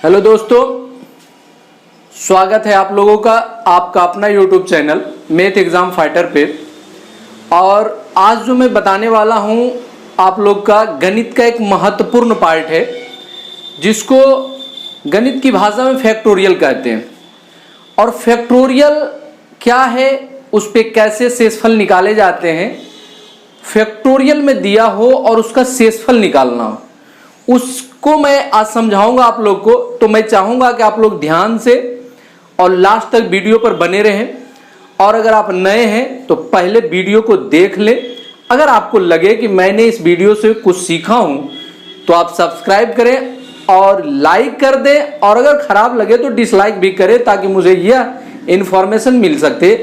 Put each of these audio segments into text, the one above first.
Hello दोस्तों, स्वागत है आप लोगों का आपका अपना YouTube channel math exam fighter पे। और आज जो मैं बताने वाला हूँ आप लोग का गणित का एक महत्वपूर्ण पार्ट है जिसको गणित की भाषा में फैक्टोरियल कहते हैं। और फैक्टोरियल क्या है, उस पे कैसे शेषफल निकाले जाते हैं, फैक्टोरियल में दिया हो और उसका शेषफल निकालना हो, उसको मैं आज समझाऊंगा आप लोग को। तो मैं चाहूंगा कि आप लोग ध्यान से और लास्ट तक वीडियो पर बने रहें। और अगर आप नए हैं तो पहले वीडियो को देख लें। अगर आपको लगे कि मैंने इस वीडियो से कुछ सीखा हूं तो आप सब्सक्राइब करें और लाइक कर दें, और अगर खराब लगे तो डिसलाइक भी करें, ताकि मुझे यह इंफॉर्मेशन मिल सके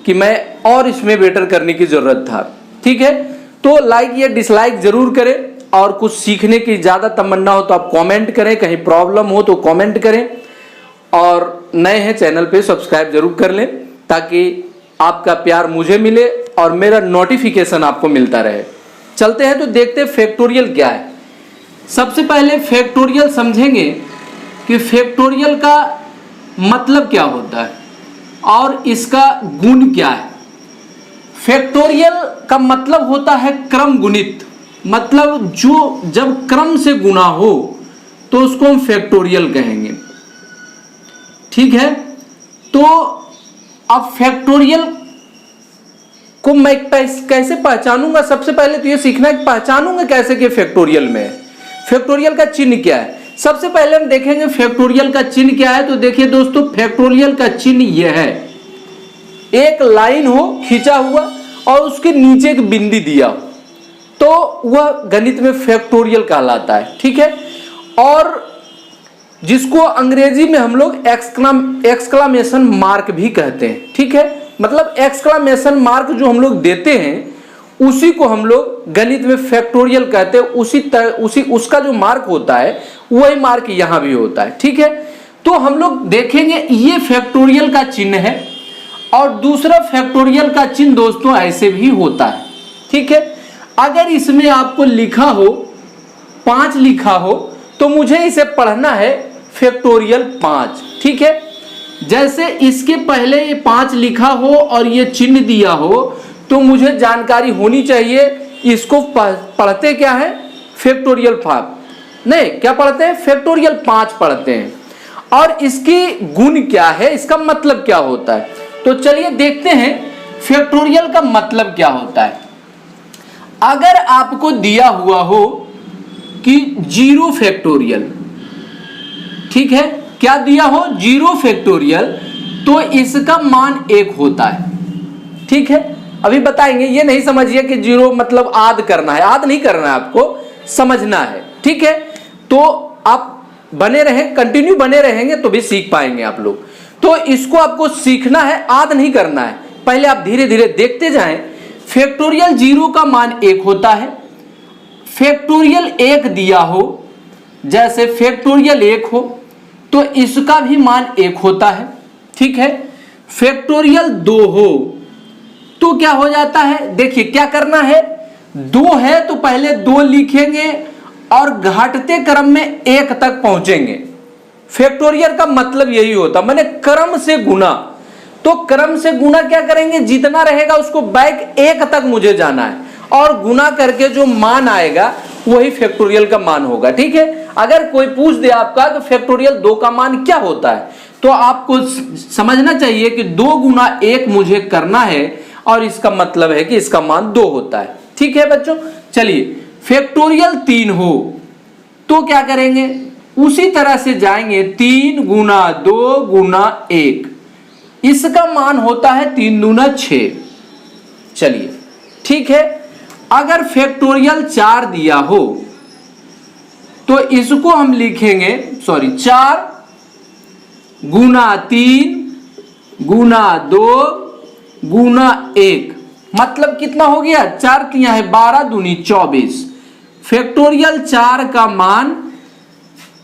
कि मैं और इसमें बेटर करने की जरूरत था। ठीक है, तो लाइक या डिसलाइक जरूर करें। और कुछ सीखने की ज़्यादा तमन्ना हो तो आप कमेंट करें, कहीं प्रॉब्लम हो तो कमेंट करें। और नए हैं चैनल पे सब्सक्राइब जरूर कर लें, ताकि आपका प्यार मुझे मिले और मेरा नोटिफिकेशन आपको मिलता रहे। चलते हैं तो देखते हैं फैक्टोरियल क्या है। सबसे पहले फैक्टोरियल समझेंगे कि फैक्टोरियल का मतलब क्या होता है और इसका गुण क्या है। फैक्टोरियल का मतलब होता है क्रम गुणित, मतलब जो जब क्रम से गुना हो तो उसको हम फैक्टोरियल कहेंगे। ठीक है, तो अब फैक्टोरियल को मैं कैसे पहचानूंगा। सबसे पहले तो ये सीखना है कि पहचानूंगा कैसे कि फैक्टोरियल में है। फैक्टोरियल का चिन्ह क्या है, सबसे पहले हम देखेंगे फैक्टोरियल का चिन्ह क्या है। तो देखिए दोस्तों, फैक्टोरियल का चिन्ह यह है, एक लाइन हो खींचा हुआ और उसके नीचे एक बिंदी दिया हो, तो वह गणित में फैक्टोरियल कहलाता है। ठीक है, और जिसको अंग्रेजी में हम लोग एक्सक्लामेशन मार्क भी कहते हैं। ठीक है, मतलब एक्सक्लामेशन मार्क जो हम लोग देते हैं उसी को हम लोग गणित में फैक्टोरियल कहते हैं। उसका जो मार्क होता है वही मार्क यहां भी होता है। ठीक है, तो हम लोग देखेंगे ये फैक्टोरियल का चिन्ह है। और दूसरा फैक्टोरियल का चिन्ह दोस्तों ऐसे भी होता है। ठीक है, अगर इसमें आपको लिखा हो 5 लिखा हो तो मुझे इसे पढ़ना है फैक्टोरियल 5। ठीक है, जैसे इसके पहले ये 5 लिखा हो और ये चिन्ह दिया हो तो मुझे जानकारी होनी चाहिए इसको पढ़ते क्या है, फैक्टोरियल 5 नहीं, क्या पढ़ते हैं, फैक्टोरियल 5 पढ़ते हैं। और इसकी गुण क्या है, इसका मतलब क्या होता है। तो चलिए देखते हैं फैक्टोरियल का मतलब क्या होता है। अगर आपको दिया हुआ हो कि 0 फैक्टोरियल, ठीक है, क्या दिया हो 0 फैक्टोरियल, तो इसका मान 1 होता है। ठीक है, अभी बताएंगे, ये नहीं समझिए कि 0 मतलब आध करना है, आध नहीं करना है, आपको समझना है। ठीक है, तो आप बने रहें, कंटिन्यू बने रहेंगे तो भी सीख पाएंगे आप लोग। तो इसको आपको सीखना है, आध नहीं करना है, पहले आप धीरे धीरे देखते जाएं। फैक्टोरियल 0 का मान 1 होता है। फैक्टोरियल 1 दिया हो, जैसे फैक्टोरियल 1 हो तो इसका भी मान 1 होता है। ठीक है, फैक्टोरियल 2 हो तो क्या हो जाता है, देखिए क्या करना है, 2 है तो पहले 2 लिखेंगे और घटते क्रम में 1 तक पहुंचेंगे। फैक्टोरियल का मतलब यही होता, माने क्रम से गुना। तो क्रम से गुना क्या करेंगे, जितना रहेगा उसको बैक 1 तक मुझे जाना है, और गुना करके जो मान आएगा वही फैक्टोरियल का मान होगा। ठीक है, अगर कोई पूछ दे आपका तो फैक्टोरियल 2 का मान क्या होता है, तो आपको समझना चाहिए कि 2 गुना 1 मुझे करना है, और इसका मतलब है कि इसका मान 2 होता है। ठीक है बच्चों, चलिए फैक्टोरियल 3 हो तो क्या करेंगे, उसी तरह से जाएंगे, 3 गुना 2 गुना 1, इसका मान होता है 3 दूना 6। चलिए ठीक है, अगर फैक्टोरियल 4 दिया हो तो इसको हम लिखेंगे 4 गुना 3 गुना 2 गुना 1, मतलब कितना हो गया, 4 तिया है 12 दूनी 24। फैक्टोरियल 4 का मान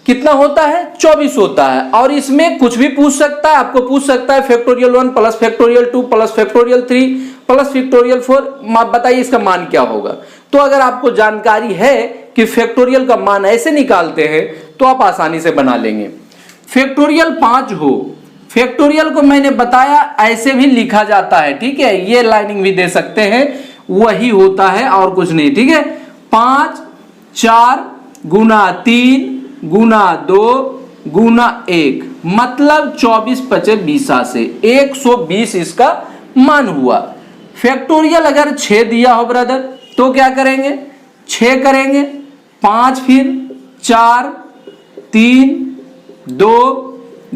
कितना होता है, 24 होता है। और इसमें कुछ भी पूछ सकता है, आपको पूछ सकता है factorial 1 plus factorial 2 plus factorial 3 plus factorial 4, बताइए इसका मान क्या होगा। तो अगर आपको जानकारी है कि फैक्टोरियल का मान ऐसे निकालते हैं तो आप आसानी से बना लेंगे। फैक्टोरियल 5 हो, फैक्टोरियल को मैंने बताया ऐसे भी लिखा जाता है, ठीक है, ये लाइनिंग भी दे सकते हैं, वही होता है और कुछ नहीं, ठीक है। 5 4 गुना 3 गुना 2 गुना 1 मतलब 24 5 20 से 120 इसका मान हुआ। फैक्टोरियल अगर 6 दिया हो ब्रदर तो क्या करेंगे, 6 करेंगे, 5 फिर 4 3 2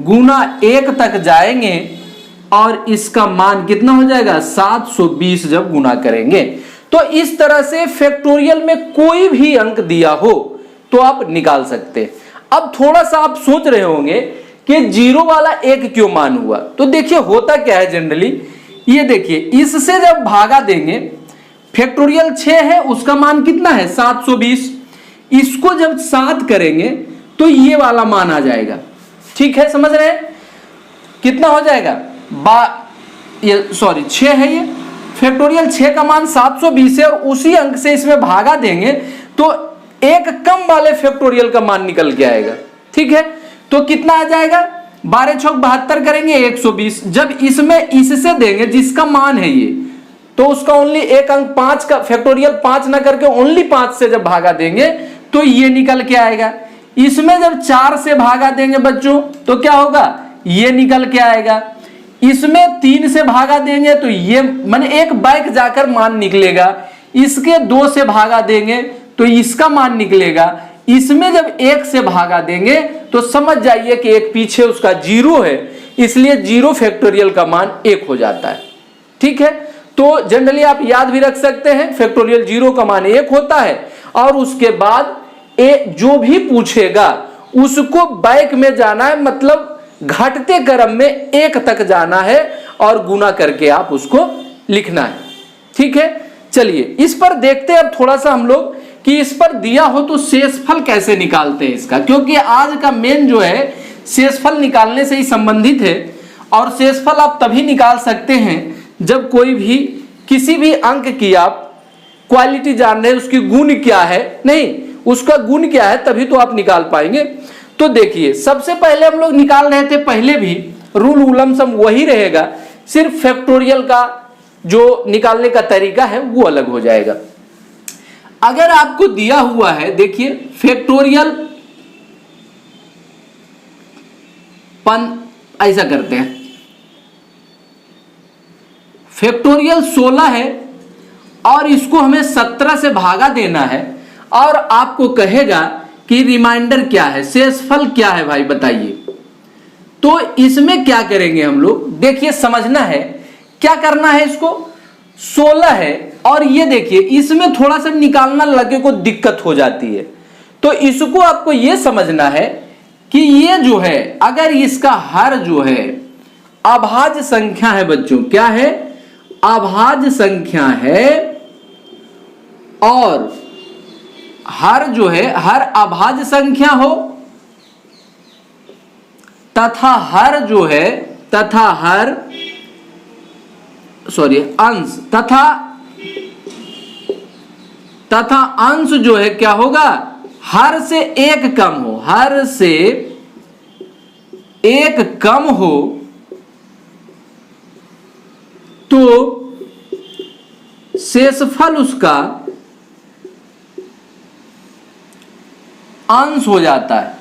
गुना 1 तक जाएंगे और इसका मान कितना हो जाएगा 720 जब गुना करेंगे। तो इस तरह से फैक्टोरियल में कोई भी अंक दिया हो तो आप निकाल सकते हैं। अब थोड़ा सा आप सोच रहे होंगे कि जीरो वाला 1 क्यों मान हुआ, तो देखिए होता क्या है जनरली, ये देखिए इससे जब भागा देंगे, फैक्टोरियल 6 है उसका मान कितना है 720, इसको जब 7 करेंगे तो ये वाला मान आ जाएगा, ठीक है, समझ रहे हैं कितना हो जाएगा, ये सॉरी 6 है, ये फैक्टोरियल 6 का मान 720 है और उसी अंक से इसमें भागा देंगे तो एक कम वाले फैक्टोरियल का मान निकल के आएगा, ठीक है। तो कितना आ जाएगा 12 छक 72 करेंगे 120, जब इसमें इससे देंगे जिसका मान है ये, तो उसका ओनली एक अंक 5 का फैक्टोरियल 5 ना करके ओनली 5 से जब भागा देंगे तो ये निकल के आएगा। इसमें जब 4 से भागा देंगे बच्चों तो क्या होगा, ये निकल के आएगा। इसमें 3 से भागा देंगे तो ये माने एक बैक जाकर मान निकलेगा, इसके 2 से भागा देंगे तो इसका मान निकलेगा, इसमें जब 1 से भागा देंगे तो समझ जाइए कि एक पीछे उसका 0 है, इसलिए 0 फैक्टोरियल का मान 1 हो जाता है, ठीक है। तो जनरली आप याद भी रख सकते हैं फैक्टोरियल 0 का मान 1 होता है और उसके बाद जो भी पूछेगा उसको बैक में जाना है, मतलब घटते क्रम में 1 तक जाना है और गुना करके आप उसको लिखना है, ठीक है। चलिए इस पर देखते हैं अब थोड़ा सा हम लोग कि इस पर दिया हो तो शेषफल कैसे निकालते हैं इसका, क्योंकि आज का मेन जो है शेषफल निकालने से ही संबंधित है। और शेषफल आप तभी निकाल सकते हैं जब कोई भी किसी भी अंक की आप क्वालिटी जान रहे हैं, उसकी गुण क्या है, नहीं उसका गुण क्या है, तभी तो आप निकाल पाएंगे। तो देखिए सबसे पहले हम लोग निकाल रहे थे, पहले भी रूल उलम सम वही रहेगा, सिर्फ फैक्टोरियल का जो निकालने का तरीका है वो अलग हो जाएगा। अगर आपको दिया हुआ है, देखिए फैक्टोरियल ऐसा करते हैं, फैक्टोरियल 16 है और इसको हमें 17 से भागा देना है और आपको कहेगा कि रिमाइंडर क्या है, शेषफल क्या है भाई बताइए। तो इसमें क्या करेंगे हम लोग, देखिए समझना है क्या करना है, इसको 16 है और ये देखिए इसमें थोड़ा सा निकालना लगे को दिक्कत हो जाती है, तो इसको आपको ये समझना है कि ये जो है अगर इसका हर जो है अभाज्य संख्या है बच्चों, क्या है अभाज्य संख्या है, और हर जो है हर अभाज्य संख्या हो तथा हर जो है तथा हर सॉरी अंश तथा अंश जो है क्या होगा, हर से 1 कम हो, हर से 1 कम हो तो शेषफल उसका अंश हो जाता है,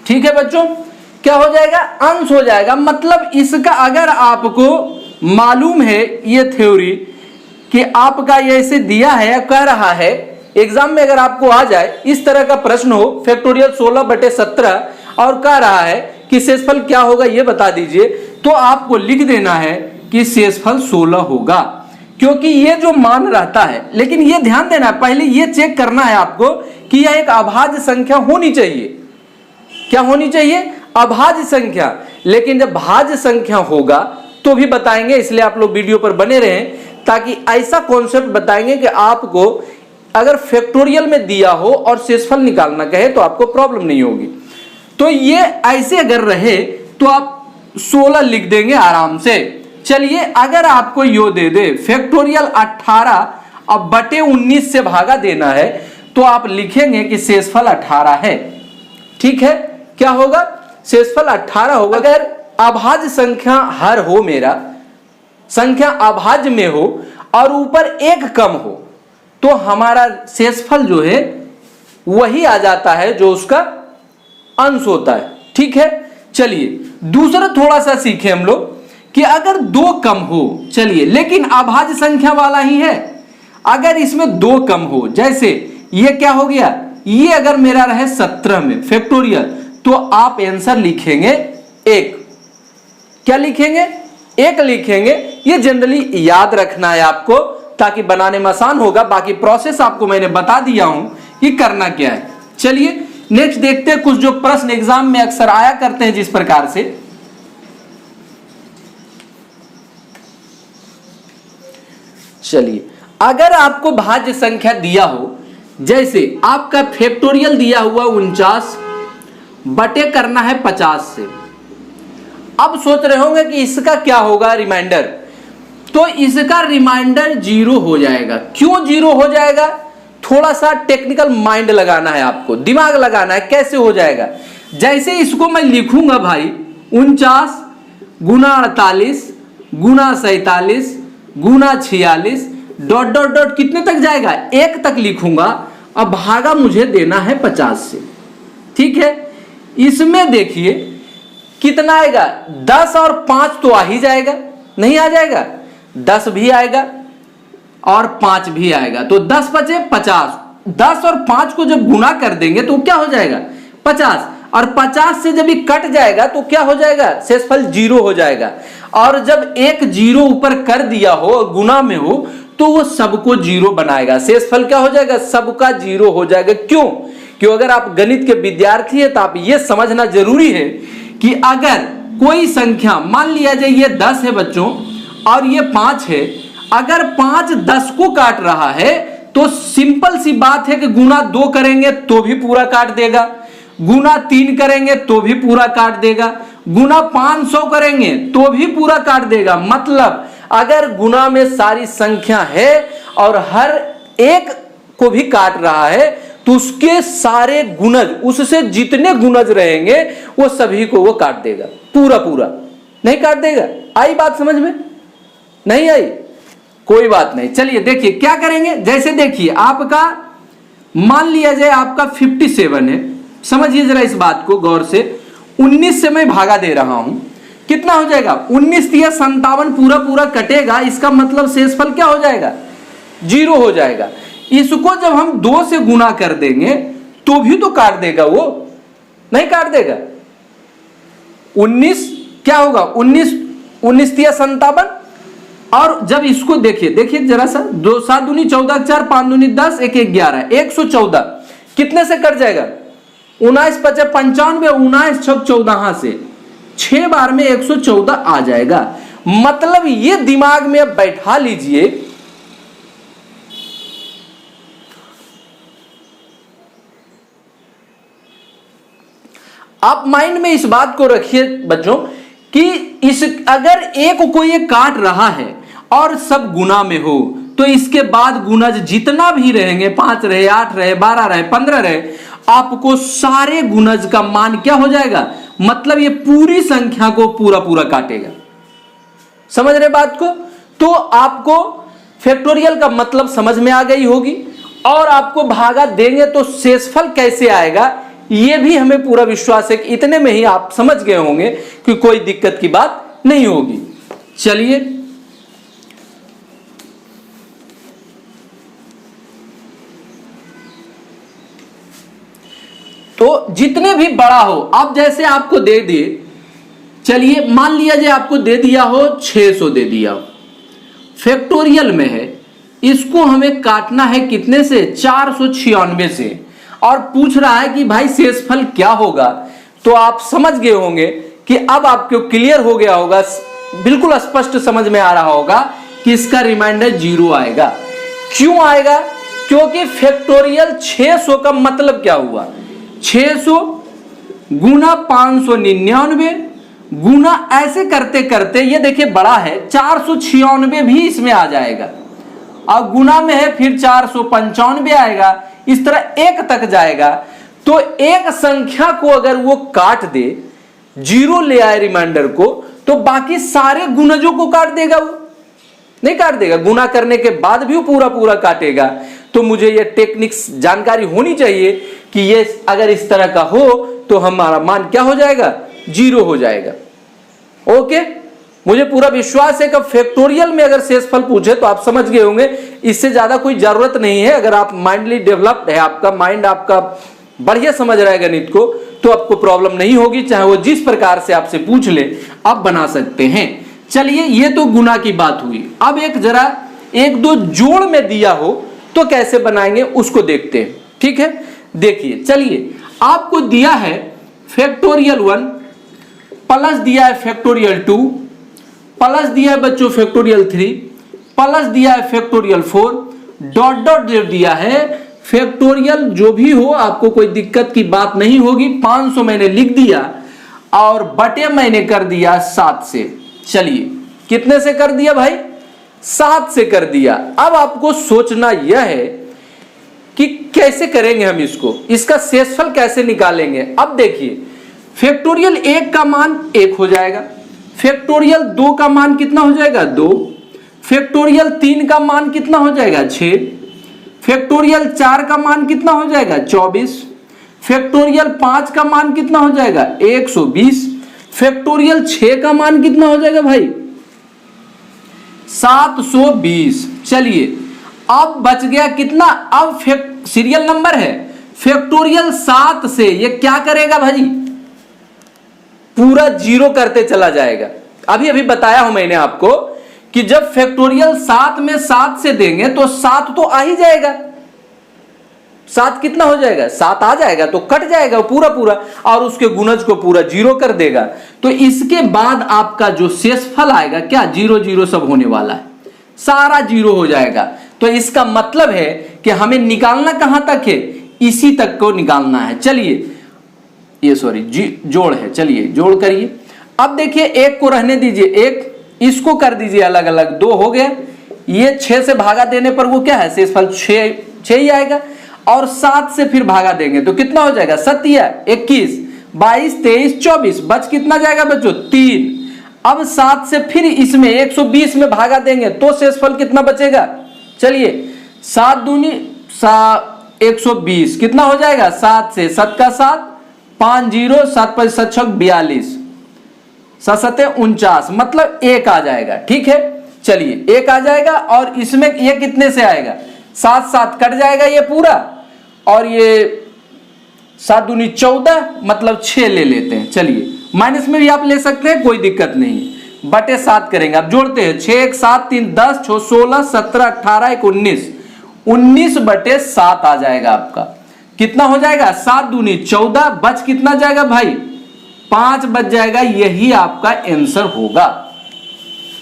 ठीक है बच्चों, क्या हो जाएगा अंश हो जाएगा। मतलब इसका अगर आपको मालूम है ये थ्योरी कि आपका ये ऐसे दिया है या कह रहा है, एग्जाम में अगर आपको आ जाए इस तरह का प्रश्न हो फैक्टोरियल 16/17 और कह रहा है कि शेषफल क्या होगा ये बता दीजिए, तो आपको लिख देना है कि शेषफल 16 होगा, क्योंकि ये जो मान रहता है। लेकिन ये ध्यान देना है, पहले ये चेक करना है आपको कि यह एक अभाज्य संख्या होनी चाहिए, क्या होनी चाहिए अभाज्य संख्या। लेकिन जब भाज्य संख्या होगा तो भी बताएंगे, इसलिए आप लोग वीडियो पर बने रहें, ताकि ऐसा कॉन्सेप्ट बताएंगे कि आपको अगर फैक्टोरियल में दिया हो और शेषफल निकालना कहे तो आपको प्रॉब्लम नहीं होगी। तो ये ऐसे अगर रहे तो आप 16 लिख देंगे आराम से। चलिए अगर आपको यो दे दे फैक्टोरियल 18 अब बटे 19 से भागा देना है, तो आप लिखेंगे कि शेषफल 18 है। ठीक है, क्या होगा? शेषफल 18 होगा। अगर अभाज्य संख्या हर हो, मेरा संख्या अभाज्य में हो और ऊपर एक कम हो, तो हमारा शेषफल जो है वही आ जाता है जो उसका अंश होता है। ठीक है, चलिए दूसरा थोड़ा सा सीखे हम लोग कि अगर 2 कम हो, चलिए लेकिन अभाज्य संख्या वाला ही है, अगर इसमें 2 कम हो, जैसे ये क्या हो गया, ये अगर मेरा रहे 17 में फैक्टोरियल, तो आप आंसर लिखेंगे 1। क्या लिखेंगे? 1 लिखेंगे। ये जनरली याद रखना है आपको, ताकि बनाने में आसान होगा। बाकी प्रोसेस आपको मैंने बता दिया हूं कि करना क्या है। चलिए नेक्स्ट देखते हैं कुछ जो प्रश्न एग्जाम में अक्सर आया करते हैं जिस प्रकार से। चलिए, अगर आपको भाज्य संख्या दिया हो, जैसे आपका फैक्टोरियल दिया हुआ 49 बटे करना है 50 से। अब सोच रहे होंगे कि इसका क्या होगा रिमाइंडर, तो इसका रिमाइंडर 0 हो जाएगा। क्यों 0 हो जाएगा? थोड़ा सा टेक्निकल माइंड लगाना है आपको, दिमाग लगाना है। कैसे हो जाएगा? जैसे इसको मैं लिखूंगा भाई 49 गुना 48 गुना 47 गुना 46 डॉट डॉट डॉट कितने तक जाएगा? 1 तक लिखूंगा। अब भागा मुझे देना है 50 से। ठीक है, इसमें देखिए कितना आएगा, 10 और 5 तो आ ही जाएगा, नहीं आ जाएगा? 10 भी आएगा और 5 भी आएगा, तो 10 बचे 50। 10 और 5 को जब गुना कर देंगे तो क्या हो जाएगा? 50। और 50 से जब ये कट जाएगा तो क्या हो जाएगा? शेषफल 0 हो जाएगा। और जब एक 0 ऊपर कर दिया हो, गुना में हो, तो वो सबको 0 बनाएगा। शेषफल क्या हो जाएगा? सबका 0 हो जाएगा। क्यों अगर आप गणित के विद्यार्थी हैं तो आप ये समझना जरूरी है कि अगर कोई संख्या, मान लिया जाए ये 10 है बच्चों और ये 5 है, अगर 5 10 को काट रहा है तो सिंपल सी बात है कि गुना 2 करेंगे तो भी पूरा काट देगा, गुना 3 करेंगे तो भी पूरा काट देगा, गुना 500 करेंगे तो भी पूरा काट देगा। मतलब अगर गुना में सारी संख्या है और हर एक को भी काट रहा है तो उसके सारे गुणज, उससे जितने गुणज रहेंगे वो सभी को वो काट देगा, पूरा पूरा नहीं काट देगा। आई बात समझ में? नहीं आई? कोई बात नहीं। चलिए देखिए क्या करेंगे। जैसे देखिए आपका मान लिया जाए आपका 57 है, समझिए जरा इस बात को गौर से। 19 से मैं भागा दे रहा हूं, कितना हो जाएगा? 19 या 57 पूरा पूरा कटेगा, इसका मतलब शेषफल क्या हो जाएगा? 0 हो जाएगा। इसको जब हम 2 से गुना कर देंगे तो भी तो काट देगा, वो नहीं काट देगा। 19 क्या होगा? 19 या 57। और जब इसको देखिए जरा सा, 2 7 दूनी 14 4 5 दूनी 10 1 1 11 114 कितने से कट जाएगा? 19 5 95 19 6 14 से 6 बार में 114 आ जाएगा। मतलब ये दिमाग में अब बैठा लीजिए, आप माइंड में इस बात को रखिए बच्चों कि इस अगर एक को ये काट रहा है और सब गुना में हो तो इसके बाद गुणज जितना भी रहेंगे, 5 रहे 8 रहे 12 रहे 15 रहे, आपको सारे गुणज का मान क्या हो जाएगा? मतलब ये पूरी संख्या को पूरा पूरा काटेगा। समझ रहे बात को? तो आपको फैक्टोरियल का मतलब समझ में आ गई होगी। और आपको भागा देंगे तो शेषफल कैसे आएगा ये भी हमें पूरा विश्वास है कि इतने में ही आप समझ गए होंगे कि कोई दिक्कत की बात नहीं होगी। चलिए तो जितने भी बड़ा हो, अब जैसे आपको दे दिए, चलिए मान लिया जाए आपको दे दिया हो 600 दे दिया हो, फैक्टोरियल में है, इसको हमें काटना है कितने से? 496 से। और पूछ रहा है कि भाई शेषफल क्या होगा, तो आप समझ गए होंगे कि अब आपको क्लियर हो गया होगा, बिल्कुल स्पष्ट समझ में आ रहा होगा कि इसका रिमाइंडर 0 आएगा। क्यों आएगा? क्योंकि फैक्टोरियल 600 का मतलब क्या हुआ? 600 गुना 599 गुना ऐसे करते करते ये देखिए बड़ा है 496 भी इसमें आ जाएगा। और गुना में है फिर 495 आएगा, इस तरह 1 तक जाएगा। तो एक संख्या को अगर वो काट दे, 0 ले आए रिमाइंडर को, तो बाकी सारे गुणजों को काट देगा, वो नहीं काट देगा, गुना करने के बाद भी वो पूरा पूरा काटेगा। तो मुझे ये टेक्निक्स जानकारी होनी चाहिए कि ये अगर इस तरह का हो तो हमारा मान क्या हो जाएगा, 0 हो जाएगा। ओके, मुझे पूरा विश्वास है कि फैक्टोरियल में अगर शेषफल पूछे तो आप समझ गए होंगे, इससे ज्यादा कोई जरूरत नहीं है। अगर आप माइंडली डेवलप्ड है, आपका माइंड आपका बढ़िया समझ रहा है गणित को, तो आपको प्रॉब्लम नहीं होगी, चाहे वो जिस प्रकार से आपसे पूछ ले आप बना सकते हैं। चलिए, ये तो गुना की बात हुई। अब एक जरा 1-2 जोड़ में दिया हो तो कैसे बनाएंगे उसको देखते हैं, ठीक है। देखिए, चलिए, आपको दिया है फैक्टोरियल 1 प्लस दिया है फैक्टोरियल 2 प्लस दिया है बच्चों फैक्टोरियल 3 प्लस दिया है फैक्टोरियल 4 डॉट डॉट जो दिया है फैक्टोरियल। जो भी हो, आपको कोई दिक्कत की बात नहीं होगी। 500 मैंने लिख दिया और बटे मैंने कर दिया 7 से। चलिए, कितने से कर दिया भाई, 7 से कर दिया। अब आपको सोचना यह है कि कैसे करेंगे हम इसको, इसका शेषफल कैसे निकालेंगे। अब देखिए, फैक्टोरियल 1 का मान 1 हो जाएगा, फैक्टोरियल 2 का मान कितना हो जाएगा 2, फैक्टोरियल 3 का मान कितना हो जाएगा 6, फैक्टोरियल 4 का मान कितना हो जाएगा 24, फैक्टोरियल 5 का मान कितना हो जाएगा 120, फैक्टोरियल 6 का मान कितना हो जाएगा भाई 720। चलिए, अब बच गया कितना, अब सीरियल नंबर है फैक्टोरियल 7 से ये क्या करेगा भाई, पूरा 0 करते चला जाएगा। अभी अभी बताया हूं मैंने आपको कि जब फैक्टोरियल 7 में 7 से देंगे तो 7 तो आ ही जाएगा, 7 कितना हो जाएगा 7 आ जाएगा, तो कट जाएगा पूरा पूरा और उसके गुणज को पूरा 0 कर देगा। तो इसके बाद आपका जो शेषफल आएगा क्या 0 0 सब होने वाला है, सारा 0 हो जाएगा। तो इसका मतलब है कि हमें निकालना कहां तक है, इसी तक को निकालना है। चलिए, ये सॉरी जोड़ है, चलिए जोड़ करिए। अब देखिए, 1 को रहने दीजिए, 1 इसको कर दीजिए अलग अलग, 2 हो गया। ये 6 से भागा देने पर वो क्या है शेषफल 6 ही आएगा, और 7 से फिर भागा देंगे तो कितना हो जाएगा 7 21 22 23 24, बच कितना जाएगा बच्चों 3। अब 7 से फिर इसमें 120 में भागा देंगे तो शेषफल कितना बचेगा, चलिए 7 दूनी 120 कितना हो जाएगा 7 से 7 का 7 5 0 7 5 7 6 42 7 7 49, मतलब 1 आ जाएगा। ठीक है, चलिए 1 आ जाएगा और इसमें ये कितने से आएगा 7 7 कट जाएगा ये पूरा, और ये 7 दूनी 14 मतलब 6 ले लेते हैं। चलिए माइनस में भी आप ले सकते हैं, कोई दिक्कत नहीं, बटे 7 करेंगे। आप जोड़ते हैं 6 1 7 3 10 6 16 17 18 1 19 19 बटे 7 आ जाएगा आपका। कितना हो जाएगा 7 दूनी 14, बच कितना जाएगा भाई 5 बच जाएगा। यही आपका आंसर होगा।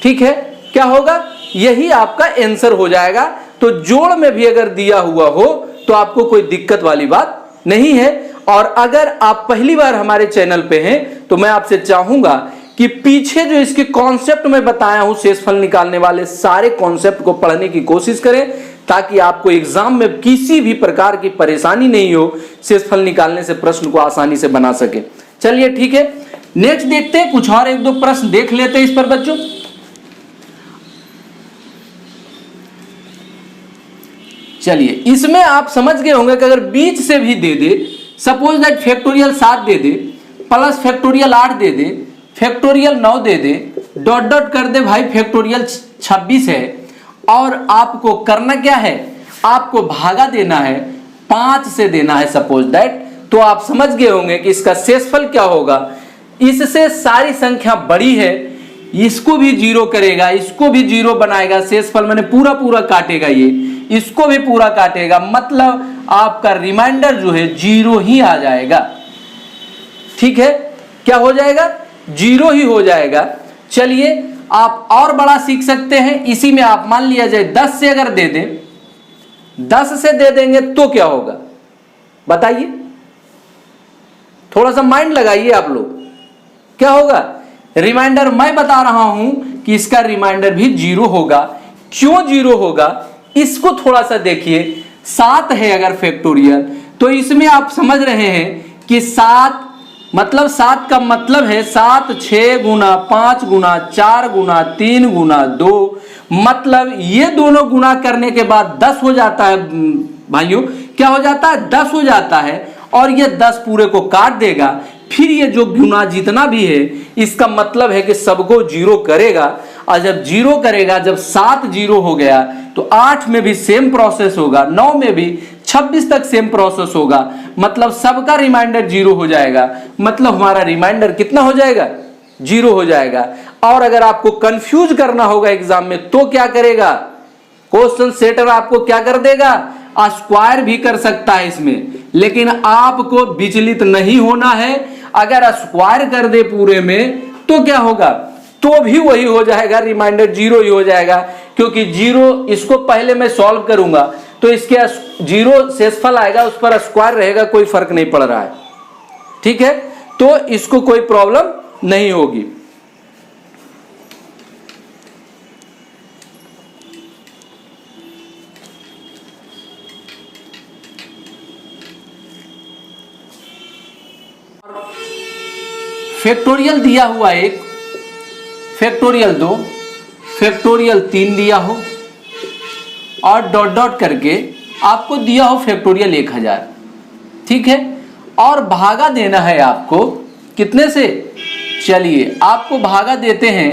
ठीक है, क्या होगा, यही आपका आंसर हो जाएगा। तो जोड़ में भी अगर दिया हुआ हो तो आपको कोई दिक्कत वाली बात नहीं है। और अगर आप पहली बार हमारे चैनल पे हैं तो मैं आपसे चाहूंगा कि पीछे जो इसके कॉन्सेप्ट में बताया हूं शेषफल निकालने वाले सारे कॉन्सेप्ट को पढ़ने की कोशिश करें, ताकि आपको एग्जाम में किसी भी प्रकार की परेशानी नहीं हो, शेषफल निकालने से प्रश्न को आसानी से बना सके। चलिए ठीक है, नेक्स्ट देखते हैं, कुछ और 1 2 प्रश्न देख लेते हैं इस पर बच्चों। चलिए, इसमें आप समझ गए होंगे कि अगर बीच से भी दे दे, सपोज दैट फैक्टोरियल 7 दे दे प्लस फैक्टोरियल 8 दे दे, फैक्टोरियल 9 दे दे, डॉट डॉट कर दे भाई फैक्टोरियल 26 है, और आपको करना क्या है, आपको भागा देना है 5 से देना है सपोज दैट, तो आप समझ गए होंगे कि इसका शेषफल क्या होगा। इससे सारी संख्या बड़ी है, इसको भी 0 करेगा, इसको भी 0 बनाएगा, शेषफल मैंने पूरा पूरा काटेगा, ये इसको भी पूरा काटेगा, मतलब आपका रिमाइंडर जो है 0 ही आ जाएगा। ठीक है, क्या हो जाएगा 0 ही हो जाएगा। चलिए आप और बड़ा सीख सकते हैं, इसी में आप मान लिया जाए 10 से अगर दे दें, 10 से दे देंगे तो क्या होगा बताइए, थोड़ा सा माइंड लगाइए आप लोग, क्या होगा। रिमाइंडर मैं बता रहा हूं कि इसका रिमाइंडर भी 0 होगा। क्यों 0 होगा इसको थोड़ा सा देखिए, 7 है अगर फैक्टोरियल, तो इसमें आप समझ रहे हैं कि 7 मतलब 7 का मतलब है 7 6 गुना 5 गुना 4 गुना 3 गुना 2, मतलब ये दोनों गुना करने के बाद 10 हो जाता है भाइयों। क्या हो जाता है? 10 हो जाता है। और ये 10 पूरे को काट देगा, फिर ये जो गुना जितना भी है इसका मतलब है कि सबको जीरो करेगा। और जब जीरो करेगा, जब 7 जीरो हो गया तो 8 में भी सेम प्रोसेस होगा, 9 में भी, 26 तक सेम प्रोसेस होगा, मतलब सबका रिमाइंडर जीरो हो जाएगा। मतलब हमारा रिमाइंडर कितना हो जाएगा? जीरो हो जाएगा। और अगर आपको कंफ्यूज करना होगा एग्जाम में तो क्या करेगा? क्वेश्चन सेटर आपको क्या कर देगा? स्क्वायर भी कर सकता है इसमें, लेकिन आपको विचलित नहीं होना है। अगर स्क्वायर कर दे पूरे में तो क्या होगा? तो भी वही हो जाएगा, रिमाइंडर जीरो ही हो जाएगा, क्योंकि जीरो इसको पहले मैं सॉल्व करूंगा तो इसके जीरो शेषफल आएगा, उस पर स्क्वायर रहेगा, कोई फर्क नहीं पड़ रहा है। ठीक है, तो इसको कोई प्रॉब्लम नहीं होगी। फैक्टोरियल दिया हुआ 1, फैक्टोरियल 2, फैक्टोरियल 3 दिया हो और डॉट डॉट करके आपको दिया हो फैक्टोरियल 1000। ठीक है, और भागा देना है आपको कितने से? चलिए आपको भागा देते हैं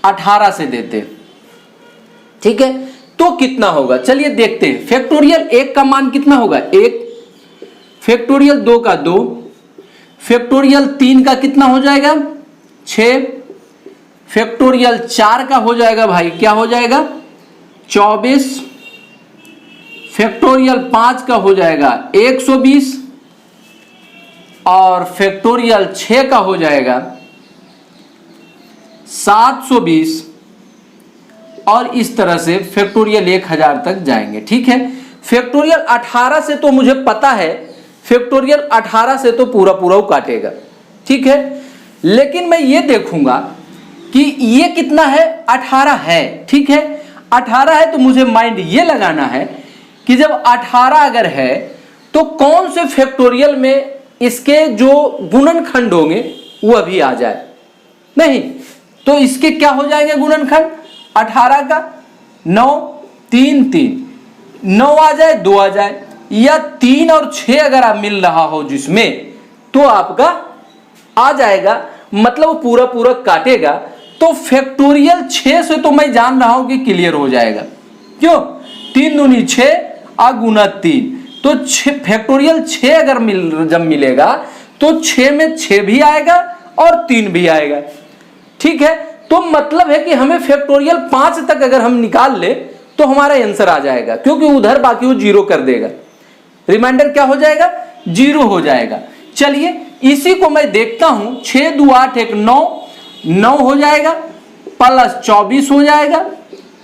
18 से देते हैं। ठीक है, तो कितना होगा? चलिए देखते हैं। फैक्टोरियल 1 का मान कितना होगा? 1, फैक्टोरियल 2 का 2, फैक्टोरियल 3 का कितना हो जाएगा? 6, फैक्टोरियल 4 का हो जाएगा भाई, क्या हो जाएगा? 24, फैक्टोरियल 5 का हो जाएगा 120 और फैक्टोरियल 6 का हो जाएगा 720 और इस तरह से फैक्टोरियल 1000 तक जाएंगे। ठीक है, फैक्टोरियल 18 से तो मुझे पता है, फैक्टोरियल 18 से तो पूरा पूरा काटेगा। ठीक है, लेकिन मैं ये देखूंगा कि ये कितना है? 18 है। ठीक है, 18 है तो मुझे माइंड ये लगाना है कि जब 18 अगर है तो कौन से फैक्टोरियल में इसके जो गुणनखंड होंगे वो भी आ जाए। नहीं तो इसके क्या हो जाएंगे गुणनखंड? 18 का 9 3 3, 9 आ जाए, 2 आ जाए, या 3 और 6 अगर आप मिल रहा हो जिसमें, तो आपका आ जाएगा, मतलब वो पूरा पूरा काटेगा। तो फैक्टोरियल 6 से तो मैं जान रहा हूं कि क्लियर हो जाएगा। क्यों? 3 दूनी 6 और गुना 3, तो फैक्टोरियल 6 अगर जब मिलेगा तो 6 में 6 भी आएगा और 3 भी आएगा। ठीक है, तो मतलब है कि हमें फैक्टोरियल 5 तक अगर हम निकाल ले तो हमारा आंसर आ जाएगा, क्योंकि उधर बाकी वो जीरो कर देगा, रिमाइंडर क्या हो जाएगा? जीरो हो जाएगा। चलिए इसी को मैं देखता हूं, 6 2 8 1 9, 9 हो जाएगा, प्लस 24 हो जाएगा,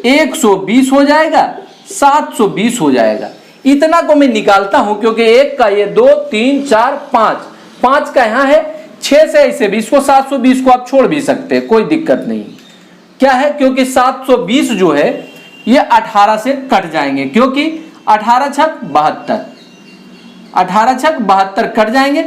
120 हो जाएगा, 720 हो जाएगा। इतना को मैं निकालता हूं, क्योंकि 1 का ये 2 3 4 5, 5 का यहां है, 6 से ऐसे भी इसको 720 को आप छोड़ भी सकते हैं, कोई दिक्कत नहीं। क्या है? क्योंकि 720 जो है ये 18 से कट जाएंगे, क्योंकि 18 छक 72, 18 छक 72 कट जाएंगे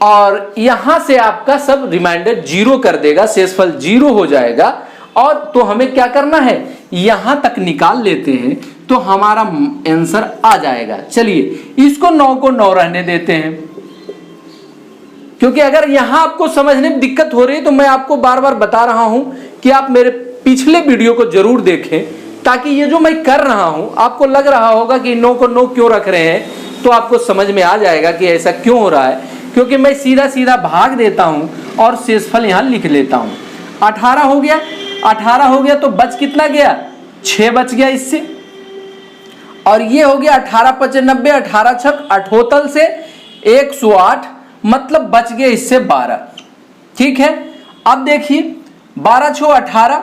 और यहां से आपका सब रिमाइंडर जीरो कर देगा, शेषफल जीरो हो जाएगा। और तो हमें क्या करना है? यहां तक निकाल लेते हैं तो हमारा आंसर आ जाएगा। चलिए इसको 9 को 9 रहने देते हैं, क्योंकि अगर यहां आपको समझने में दिक्कत हो रही है तो मैं आपको बार बार बता रहा हूं कि आप मेरे पिछले वीडियो को जरूर देखें, ताकि ये जो मैं कर रहा हूं आपको लग रहा होगा कि 9 को 9 क्यों रख रहे हैं, तो आपको समझ में आ जाएगा कि ऐसा क्यों हो रहा है। क्योंकि मैं सीधा सीधा भाग देता हूं और शेषफल यहां लिख लेता हूं। 18 हो गया, 18 हो गया तो बच कितना गया? 6 बच गया इससे, और ये हो गया 18 5 90, 18 छक 78 से 108, मतलब बच गया इससे 12। ठीक है, अब देखिए 12 छो 18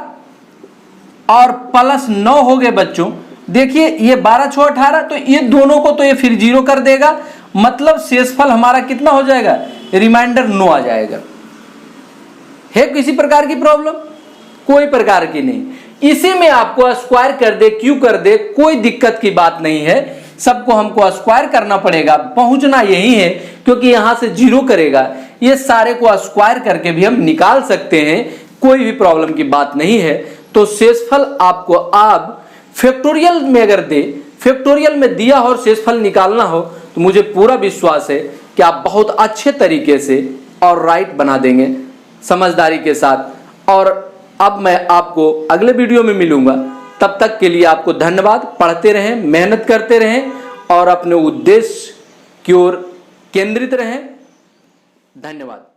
और प्लस 9 हो गए बच्चों। देखिए ये 12 छो 18, तो ये दोनों को तो ये फिर जीरो कर देगा, मतलब शेषफल हमारा कितना हो जाएगा? रिमाइंडर 9 आ जाएगा। है किसी प्रकार की प्रॉब्लम? कोई प्रकार की नहीं। इसी में आपको स्क्वायर कर दे, क्यों कर दे, कोई दिक्कत की बात नहीं है। सबको हमको स्क्वायर करना पड़ेगा, पहुंचना यही है, क्योंकि यहां से जीरो करेगा, ये सारे को स्क्वायर करके भी हम निकाल सकते हैं, कोई भी प्रॉब्लम की बात नहीं है। तो शेषफल आपको आप फैक्टोरियल में अगर दे, फैक्टोरियल में दिया हो और शेषफल निकालना हो, तो मुझे पूरा विश्वास है कि आप बहुत अच्छे तरीके से और राइट बना देंगे समझदारी के साथ। और अब मैं आपको अगले वीडियो में मिलूंगा, तब तक के लिए आपको धन्यवाद। पढ़ते रहें, मेहनत करते रहें और अपने उद्देश्य की ओर केंद्रित रहें। धन्यवाद।